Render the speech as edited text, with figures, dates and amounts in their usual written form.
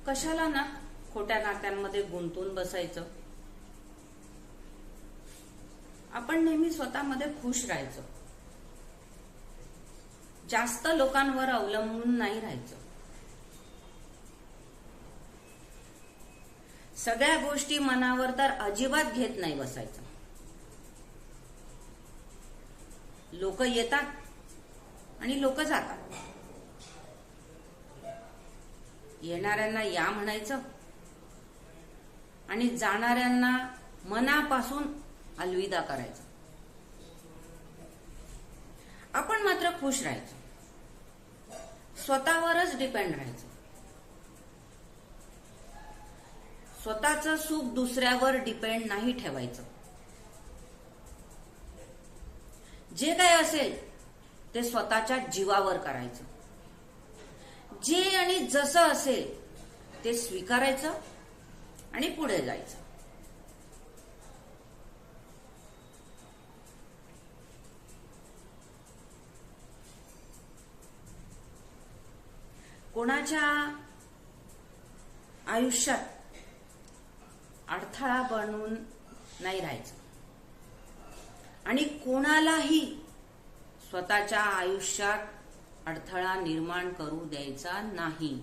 कशाला ना खोट्या नात्यांमध्ये गुंतून बसायचं. आपण नेहमी स्वतःमध्ये खुश राहायचं. जास्त लोकांवर अवलंबून नाही राहायचं. सगळ्या गोष्टी मनावर तर अजिबात घेत नाही बसायचं. लोक येतात आणि लोक जातात. येणाऱ्यांना या म्हणायचं आणि जाणाऱ्यांना मनापासून अलविदा करायचं. आपण मात्र खुश राहायचं. स्वतःवरच डिपेंड राहायचं. स्वतःचं सुख दुसऱ्यावर डिपेंड नाही ठेवायचं. जे काय असेल ते स्वतःच्या जीवावर करायचं. जे आणि जसं असेल ते स्वीकारायचं आणि पुढे जायचं. कोणाच्या आयुष्यात अडथळा बनून नाही राहायचं आणि कोणालाही स्वतःच्या आयुष्यात अडथळा निर्माण करू द्यायचा नाही.